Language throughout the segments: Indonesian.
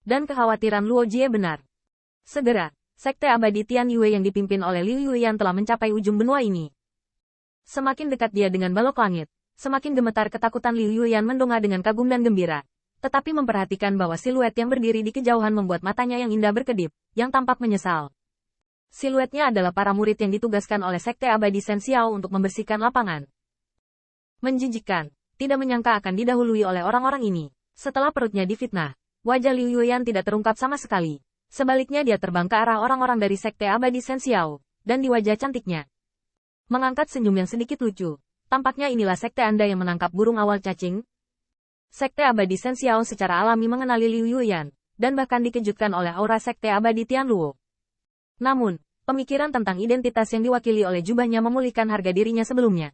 Dan kekhawatiran Luo Jie benar. Segera, Sekte Abadi Tian Yue yang dipimpin oleh Liu Yuyan telah mencapai ujung benua ini. Semakin dekat dia dengan balok langit, semakin gemetar ketakutan Liu Yuyan mendongak dengan kagum dan gembira. Tetapi memperhatikan bahwa siluet yang berdiri di kejauhan membuat matanya yang indah berkedip, yang tampak menyesal. Siluetnya adalah para murid yang ditugaskan oleh Sekte Abadi Shen Xiao untuk membersihkan lapangan. Menjijikkan, tidak menyangka akan didahului oleh orang-orang ini. Setelah perutnya difitnah, wajah Liu Yuyan tidak terungkap sama sekali. Sebaliknya dia terbang ke arah orang-orang dari Sekte Abadi Shen Xiao, dan di wajah cantiknya mengangkat senyum yang sedikit lucu. Tampaknya inilah sekte Anda yang menangkap burung awal cacing. Sekte Abadi Shen Xiao secara alami mengenali Liu Yuyan, dan bahkan dikejutkan oleh aura Sekte Abadi Tian Luo. Namun, pemikiran tentang identitas yang diwakili oleh jubahnya memulihkan harga dirinya sebelumnya.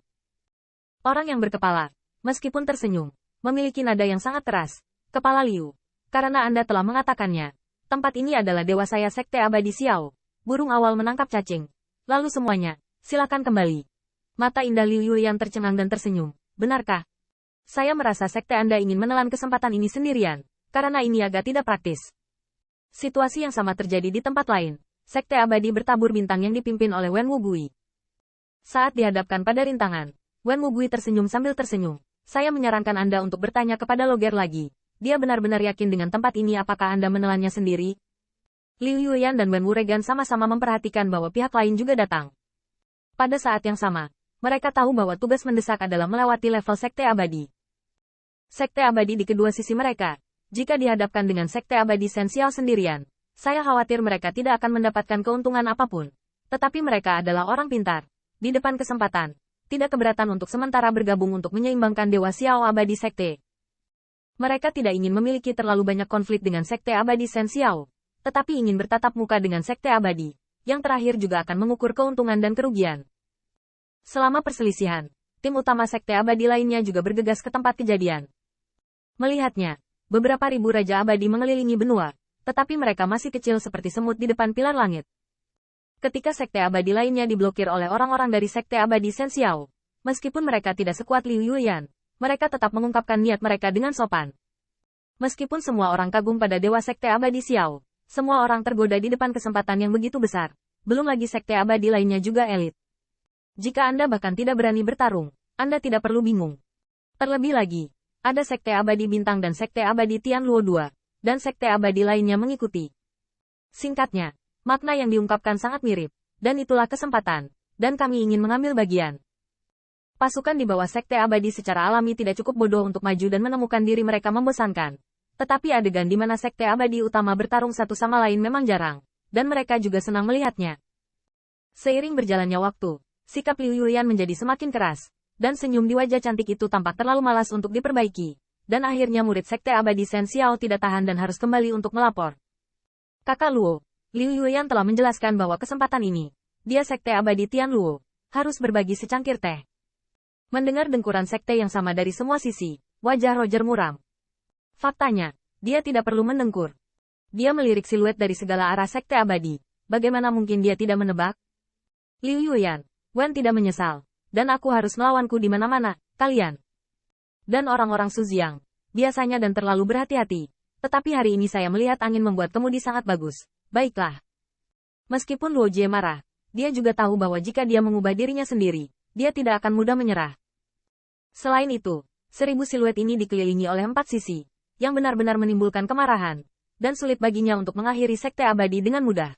Orang yang berkepala, meskipun tersenyum, memiliki nada yang sangat keras. Kepala Liu, karena Anda telah mengatakannya, tempat ini adalah dewa saya Sekte Abadi Xiao. Burung awal menangkap cacing. Lalu semuanya, silakan kembali. Mata indah Liu Yuyan tercengang dan tersenyum. Benarkah? Saya merasa sekte Anda ingin menelan kesempatan ini sendirian, karena ini agak tidak praktis. Situasi yang sama terjadi di tempat lain. Sekte Abadi bertabur bintang yang dipimpin oleh Wen Wugui. Saat dihadapkan pada rintangan, Wen Wugui tersenyum sambil tersenyum. Saya menyarankan Anda untuk bertanya kepada Loger lagi. Dia benar-benar yakin dengan tempat ini apakah Anda menelannya sendiri? Liu Yuyan dan Wen Wuregan sama-sama memperhatikan bahwa pihak lain juga datang. Pada saat yang sama, mereka tahu bahwa tugas mendesak adalah melewati level Sekte Abadi. Sekte Abadi di kedua sisi mereka. Jika dihadapkan dengan Sekte Abadi Shen Xiao sendirian, saya khawatir mereka tidak akan mendapatkan keuntungan apapun. Tetapi mereka adalah orang pintar. Di depan kesempatan, tidak keberatan untuk sementara bergabung untuk menyeimbangkan Dewa Xiao Abadi Sekte. Mereka tidak ingin memiliki terlalu banyak konflik dengan Sekte Abadi Shen Xiao, tetapi ingin bertatap muka dengan Sekte Abadi. Yang terakhir juga akan mengukur keuntungan dan kerugian. Selama perselisihan, tim utama Sekte Abadi lainnya juga bergegas ke tempat kejadian. Melihatnya, beberapa ribu Raja Abadi mengelilingi benua, tetapi mereka masih kecil seperti semut di depan pilar langit. Ketika Sekte Abadi lainnya diblokir oleh orang-orang dari Sekte Abadi Shen Xiao, meskipun mereka tidak sekuat Liu Yuyan, mereka tetap mengungkapkan niat mereka dengan sopan. Meskipun semua orang kagum pada Dewa Sekte Abadi Xiao, semua orang tergoda di depan kesempatan yang begitu besar. Belum lagi Sekte Abadi lainnya juga elit. Jika Anda bahkan tidak berani bertarung, Anda tidak perlu bingung. Terlebih lagi, ada Sekte Abadi Bintang dan Sekte Abadi Tian Luo II, dan Sekte Abadi lainnya mengikuti. Singkatnya, makna yang diungkapkan sangat mirip, dan itulah kesempatan, dan kami ingin mengambil bagian. Pasukan di bawah Sekte Abadi secara alami tidak cukup bodoh untuk maju dan menemukan diri mereka membosankan. Tetapi adegan di mana Sekte Abadi utama bertarung satu sama lain memang jarang, dan mereka juga senang melihatnya. Seiring berjalannya waktu, sikap Liu Yuyan menjadi semakin keras, dan senyum di wajah cantik itu tampak terlalu malas untuk diperbaiki, dan akhirnya murid Sekte Abadi Shen Xiao tidak tahan dan harus kembali untuk melapor. Kakak Luo, Liu Yuyan telah menjelaskan bahwa kesempatan ini, dia Sekte Abadi Tian Luo, harus berbagi secangkir teh. Mendengar dengkuran sekte yang sama dari semua sisi, wajah Roger muram. Faktanya, dia tidak perlu mendengkur. Dia melirik siluet dari segala arah Sekte Abadi. Bagaimana mungkin dia tidak menebak? Liu Yuyan, Wen tidak menyesal. Dan aku harus melawanku di mana-mana, kalian. Dan orang-orang Suziang, biasanya dan terlalu berhati-hati. Tetapi hari ini saya melihat angin membuat kemudi sangat bagus. Baiklah. Meskipun Luo Jie marah, dia juga tahu bahwa jika dia mengubah dirinya sendiri, dia tidak akan mudah menyerah. Selain itu, 1000 siluet ini dikelilingi oleh 4 sisi, yang benar-benar menimbulkan kemarahan, dan sulit baginya untuk mengakhiri Sekte Abadi dengan mudah.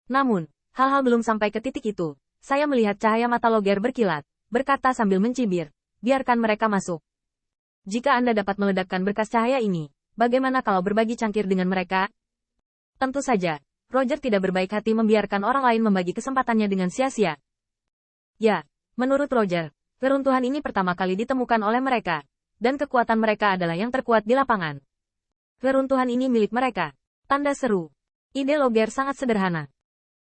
Namun, hal-hal belum sampai ke titik itu. Saya melihat cahaya mata Loger berkilat, berkata sambil mencibir, biarkan mereka masuk. Jika Anda dapat meledakkan berkas cahaya ini, bagaimana kalau berbagi cangkir dengan mereka? Tentu saja, Roger tidak berbaik hati membiarkan orang lain membagi kesempatannya dengan sia-sia. Ya, menurut Roger, keruntuhan ini pertama kali ditemukan oleh mereka, dan kekuatan mereka adalah yang terkuat di lapangan. Keruntuhan ini milik mereka. Tanda seru. Ide Loger sangat sederhana.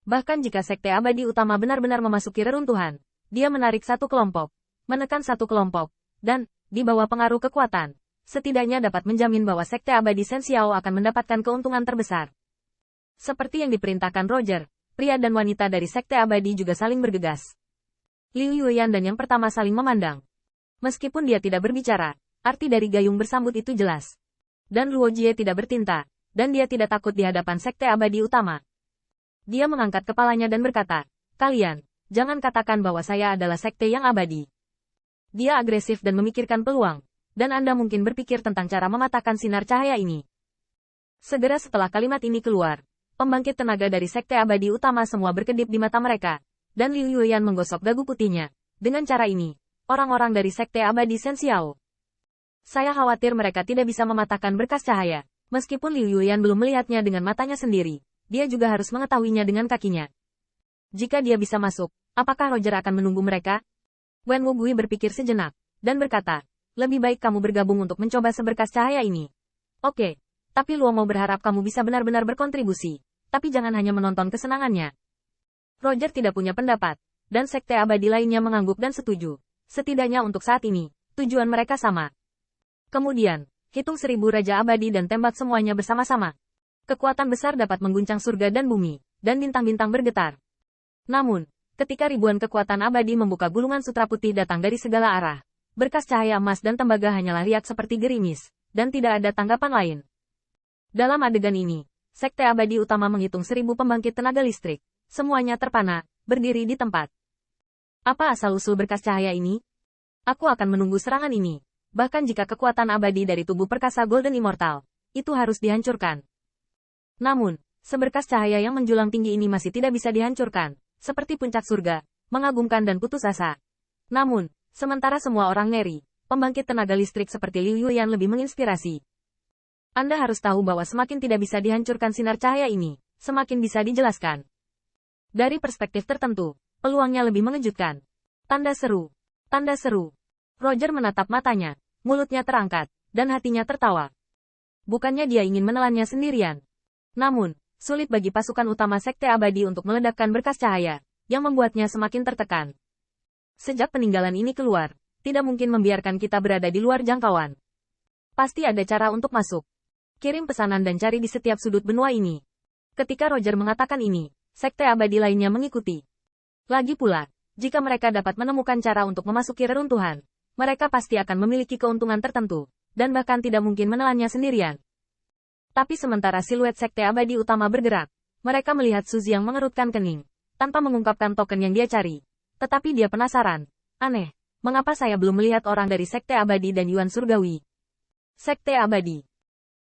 Bahkan jika Sekte Abadi utama benar-benar memasuki reruntuhan, dia menarik satu kelompok, menekan satu kelompok, dan, di bawah pengaruh kekuatan, setidaknya dapat menjamin bahwa Sekte Abadi Shen Xiao akan mendapatkan keuntungan terbesar. Seperti yang diperintahkan Roger, pria dan wanita dari Sekte Abadi juga saling bergegas. Liu Yuyan dan yang pertama saling memandang. Meskipun dia tidak berbicara, arti dari gayung bersambut itu jelas. Dan Luo Jie tidak bertinta. dan dia tidak takut di hadapan Sekte Abadi Utama. Dia mengangkat kepalanya dan berkata, "Kalian, jangan katakan bahwa saya adalah sekte yang abadi." Dia agresif dan memikirkan peluang, dan Anda mungkin berpikir tentang cara mematahkan sinar cahaya ini. Segera setelah kalimat ini keluar, pembangkit tenaga dari Sekte Abadi Utama semua berkedip di mata mereka, dan Liu Yuyan menggosok dagu putihnya. Dengan cara ini, orang-orang dari Sekte Abadi Sensiao. Saya khawatir mereka tidak bisa mematahkan berkas cahaya. Meskipun Liu Yuyan belum melihatnya dengan matanya sendiri, dia juga harus mengetahuinya dengan kakinya. Jika dia bisa masuk, apakah Roger akan menunggu mereka? Wen Wugui berpikir sejenak, dan berkata, "Lebih baik kamu bergabung untuk mencoba seberkas cahaya ini." "Oke, tapi Luo mau berharap kamu bisa benar-benar berkontribusi, tapi jangan hanya menonton kesenangannya." Roger tidak punya pendapat, dan Sekte Abadi lainnya mengangguk dan setuju. Setidaknya untuk saat ini, tujuan mereka sama. Kemudian, hitung 1000 Raja Abadi dan tembak semuanya bersama-sama. Kekuatan besar dapat mengguncang surga dan bumi, dan bintang-bintang bergetar. Namun, ketika ribuan kekuatan abadi membuka gulungan sutra putih datang dari segala arah, berkas cahaya emas dan tembaga hanyalah riak seperti gerimis, dan tidak ada tanggapan lain. Dalam adegan ini, Sekte Abadi Utama menghitung 1000 pembangkit tenaga listrik. Semuanya terpana, berdiri di tempat. Apa asal-usul berkas cahaya ini? Aku akan menunggu serangan ini. Bahkan jika kekuatan abadi dari tubuh perkasa Golden Immortal, itu harus dihancurkan. Namun, seberkas cahaya yang menjulang tinggi ini masih tidak bisa dihancurkan. Seperti puncak surga, mengagumkan dan putus asa. Namun, sementara semua orang ngeri, pembangkit tenaga listrik seperti Liu Yuyan lebih menginspirasi. Anda harus tahu bahwa semakin tidak bisa dihancurkan sinar cahaya ini, semakin bisa dijelaskan. Dari perspektif tertentu, peluangnya lebih mengejutkan. Tanda seru. Tanda seru. Roger menatap matanya, mulutnya terangkat, dan hatinya tertawa. Bukannya dia ingin menelannya sendirian. Namun, sulit bagi pasukan utama Sekte Abadi untuk meledakkan berkas cahaya, yang membuatnya semakin tertekan. Sejak peninggalan ini keluar, tidak mungkin membiarkan kita berada di luar jangkauan. Pasti ada cara untuk masuk. Kirim pesanan dan cari di setiap sudut benua ini. Ketika Roger mengatakan ini, Sekte Abadi lainnya mengikuti. Lagi pula, jika mereka dapat menemukan cara untuk memasuki reruntuhan, mereka pasti akan memiliki keuntungan tertentu, dan bahkan tidak mungkin menelannya sendirian. Tapi sementara siluet Sekte Abadi Utama bergerak, mereka melihat Suzy yang mengerutkan kening, tanpa mengungkapkan token yang dia cari. Tetapi dia penasaran. Aneh, mengapa saya belum melihat orang dari Sekte Abadi dan Yuan Surgawi? Sekte Abadi.